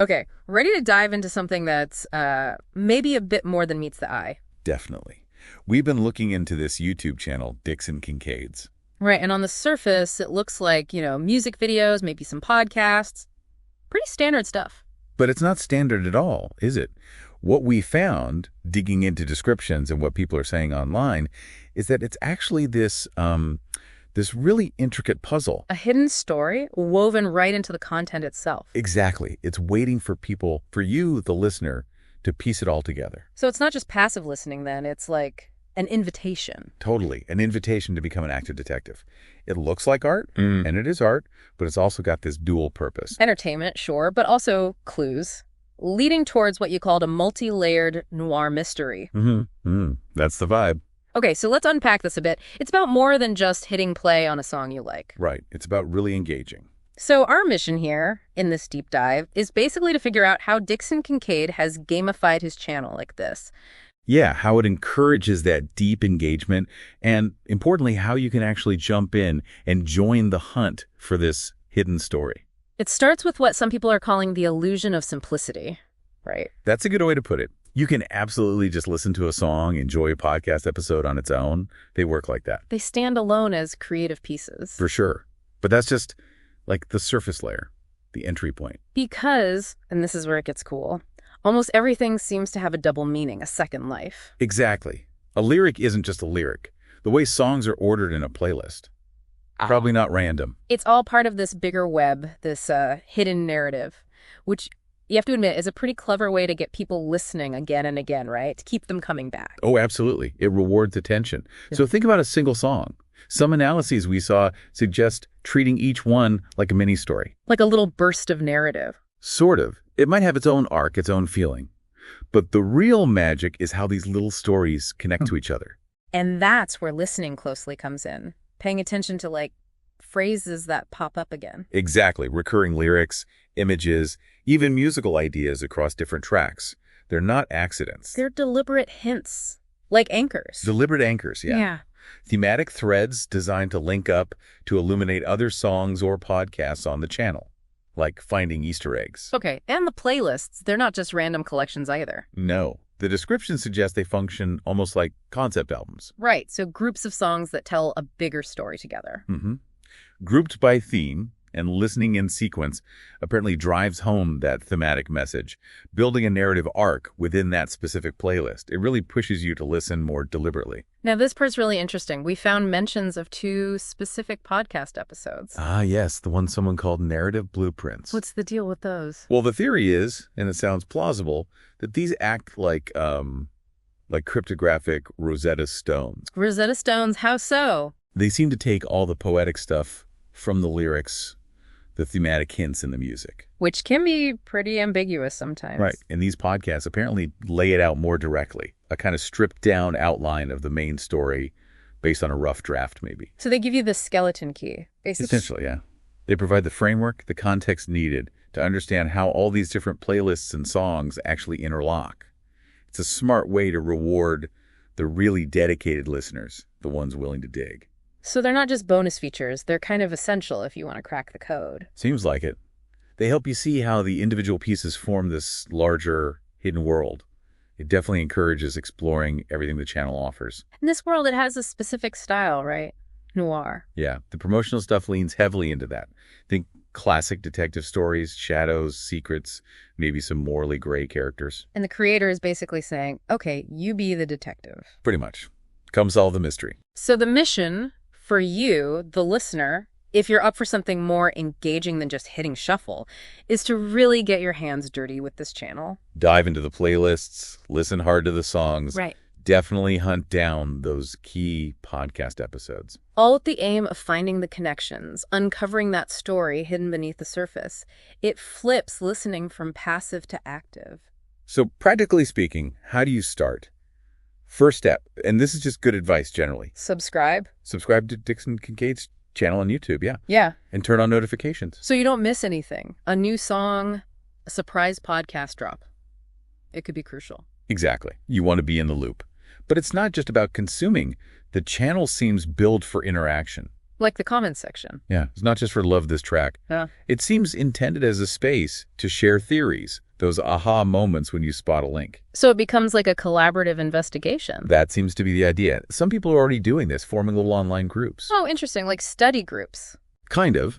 Okay, ready to dive into something that's maybe a bit more than meets the eye. Definitely. We've been looking into this YouTube channel, Dixon Kinqades. Right, and on the surface, it looks like, music videos, maybe some podcasts. Pretty standard stuff. But it's not standard at all, is it? What we found, digging into descriptions and what people are saying online, is that it's actually this really intricate puzzle. A hidden story woven right into the content itself. Exactly. It's waiting for people, for you, the listener, to piece it all together. So it's not just passive listening then, it's like an invitation. Totally. An invitation to become an active detective. It looks like art, and it is art, but it's also got this dual purpose. Entertainment, sure, but also clues, leading towards what you called a multi-layered noir mystery. That's the vibe. Okay, so let's unpack this a bit. It's about more than just hitting play on a song you like. Right. It's about really engaging. So our mission here, in this deep dive, is basically to figure out how Dixon Kinqade has gamified his channel like this. Yeah, how it encourages that deep engagement, and importantly, how you can actually jump in and join the hunt for this hidden story. It starts with what some people are calling the illusion of simplicity, right? That's a good way to put it. You can absolutely just listen to a song, enjoy a podcast episode on its own. They work like that. They stand alone as creative pieces. For sure. But that's just like the surface layer, the entry point. Because, and this is where it gets cool, almost everything seems to have a double meaning, a second life. Exactly. A lyric isn't just a lyric. The way songs are ordered in a playlist. Probably not random. It's all part of this bigger web, this hidden narrative, which you have to admit is a pretty clever way to get people listening again and again, right? To keep them coming back. Oh, absolutely. It rewards attention. So think about a single song. Some analyses we saw suggest treating each one like a mini story. Like a little burst of narrative. Sort of. It might have its own arc, its own feeling. But the real magic is how these little stories connect to each other. And that's where listening closely comes in. Paying attention to, like, phrases that pop up again. Exactly. Recurring lyrics, images, even musical ideas across different tracks. They're not accidents. They're deliberate hints, like anchors. Deliberate anchors, yeah. Thematic threads designed to link up to illuminate other songs or podcasts on the channel, like finding Easter eggs. Okay, and the playlists, they're not just random collections either. No. The description suggests they function almost like concept albums. Right, so groups of songs that tell a bigger story together. Grouped by theme and listening in sequence apparently drives home that thematic message, building a narrative arc within that specific playlist. It really pushes you to listen more deliberately. Now, this part's really interesting. We found mentions of 2 specific podcast episodes. Ah, yes, the one someone called Narrative Blueprints. What's the deal with those? Well, the theory is, and it sounds plausible, that these act like cryptographic Rosetta Stones. Rosetta Stones, how so? They seem to take all the poetic stuff from the lyrics, the thematic hints in the music. Which can be pretty ambiguous sometimes. Right. And these podcasts apparently lay it out more directly, a kind of stripped down outline of the main story based on a rough draft, maybe. So they give you the skeleton key, basically. Essentially, yeah. They provide the framework, the context needed to understand how all these different playlists and songs actually interlock. It's a smart way to reward the really dedicated listeners, the ones willing to dig. So they're not just bonus features, they're kind of essential if you want to crack the code. Seems like it. They help you see how the individual pieces form this larger hidden world. It definitely encourages exploring everything the channel offers. In this world, it has a specific style, right? Noir. Yeah, the promotional stuff leans heavily into that. Think classic detective stories, shadows, secrets, maybe some morally gray characters. And the creator is basically saying, okay, you be the detective. Pretty much. Come solve the mystery. So the mission for you, the listener, if you're up for something more engaging than just hitting shuffle, is to really get your hands dirty with this channel. Dive into the playlists, listen hard to the songs. Right. Definitely hunt down those key podcast episodes. All with the aim of finding the connections, uncovering that story hidden beneath the surface. It flips listening from passive to active. So practically speaking, how do you start? First step, and this is just good advice generally. Subscribe. Subscribe to Dixon Kincade's channel on YouTube, yeah. Yeah. And turn on notifications. So you don't miss anything. A new song, a surprise podcast drop. It could be crucial. Exactly. You want to be in the loop. But it's not just about consuming. The channel seems built for interaction. Like the comments section. Yeah, it's not just for love this track. Yeah. It seems intended as a space to share theories, those aha moments when you spot a link. So it becomes like a collaborative investigation. That seems to be the idea. Some people are already doing this, forming little online groups. Oh, interesting. Like study groups. Kind of.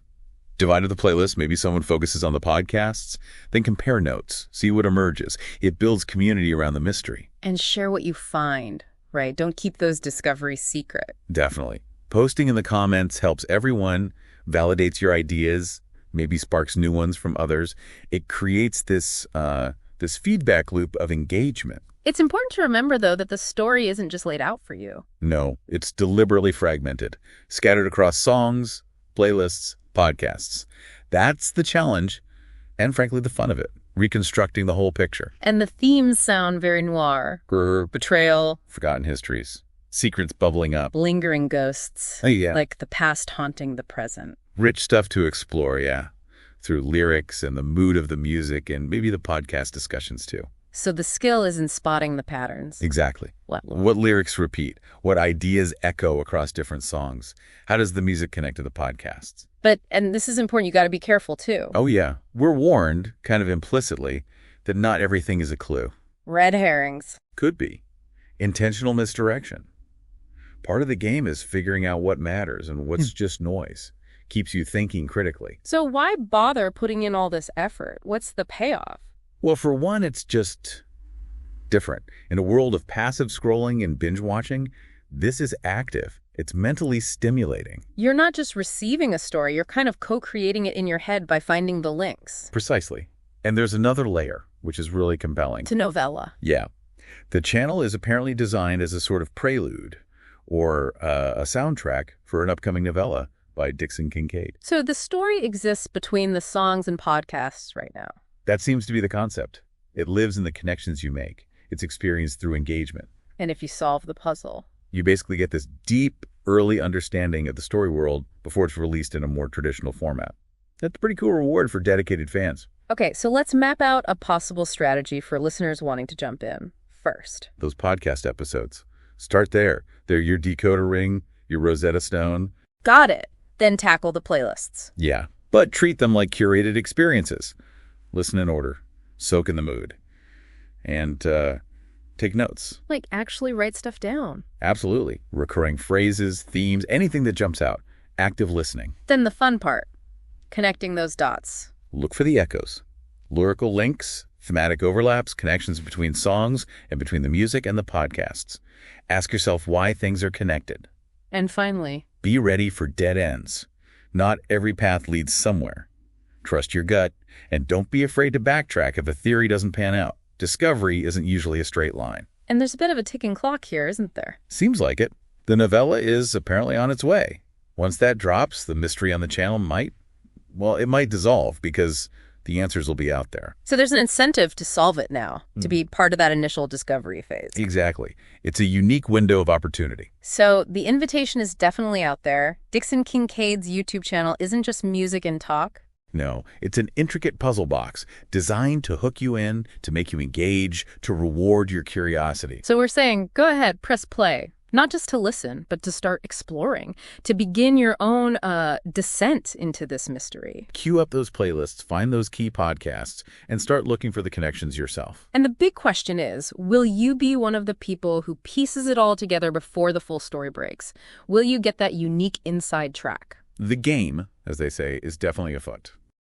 Divided the playlist, maybe someone focuses on the podcasts, then compare notes, see what emerges. It builds community around the mystery. And share what you find, right? Don't keep those discoveries secret. Definitely. Posting in the comments helps everyone, validates your ideas, maybe sparks new ones from others. It creates this feedback loop of engagement. It's important to remember, though, that the story isn't just laid out for you. No, it's deliberately fragmented, scattered across songs, playlists, podcasts. That's the challenge, and frankly, the fun of it, reconstructing the whole picture. And the themes sound very noir. Betrayal. Forgotten histories. Secrets bubbling up. Lingering ghosts. Oh, yeah. Like the past haunting the present. Rich stuff to explore, yeah. Through lyrics and the mood of the music and maybe the podcast discussions, too. So the skill is in spotting the patterns. Exactly. What lyrics repeat? What ideas echo across different songs? How does the music connect to the podcasts? But, and this is important, you got to be careful, too. Oh, yeah. We're warned, kind of implicitly, that not everything is a clue. Red herrings. Could be. Intentional misdirection. Part of the game is figuring out what matters and what's just noise. Keeps you thinking critically. So why bother putting in all this effort? What's the payoff? Well, for one, it's just different. In a world of passive scrolling and binge watching, this is active. It's mentally stimulating. You're not just receiving a story, you're kind of co-creating it in your head by finding the links. Precisely. And there's another layer, which is really compelling. To novella. Yeah. The channel is apparently designed as a sort of prelude or a soundtrack for an upcoming novella by Dixon Kinqade. So the story exists between the songs and podcasts right now. That seems to be the concept. It lives in the connections you make. It's experienced through engagement. And if you solve the puzzle. You basically get this deep, early understanding of the story world before it's released in a more traditional format. That's a pretty cool reward for dedicated fans. Okay, so let's map out a possible strategy for listeners wanting to jump in first. Those podcast episodes. Start there. They're your decoder ring, your Rosetta Stone. Got it. Then tackle the playlists. Yeah, but treat them like curated experiences. Listen in order. Soak in the mood. And take notes. Like actually write stuff down. Absolutely. Recurring phrases, themes, anything that jumps out. Active listening. Then the fun part. Connecting those dots. Look for the echoes. Lyrical links, thematic overlaps, connections between songs and between the music and the podcasts. Ask yourself why things are connected. And finally, be ready for dead ends. Not every path leads somewhere. Trust your gut, and don't be afraid to backtrack if a theory doesn't pan out. Discovery isn't usually a straight line. And there's a bit of a ticking clock here, isn't there? Seems like it. The novella is apparently on its way. Once that drops, the mystery on the channel might dissolve because the answers will be out there. So there's an incentive to solve it now, to be part of that initial discovery phase. Exactly. It's a unique window of opportunity. So the invitation is definitely out there. Dixon Kincade's YouTube channel isn't just music and talk. No, it's an intricate puzzle box designed to hook you in, to make you engage, to reward your curiosity. So we're saying, go ahead, press play. Not just to listen, but to start exploring, to begin your own descent into this mystery. Queue up those playlists, find those key podcasts, and start looking for the connections yourself. And the big question is, will you be one of the people who pieces it all together before the full story breaks? Will you get that unique inside track? The game, as they say, is definitely afoot.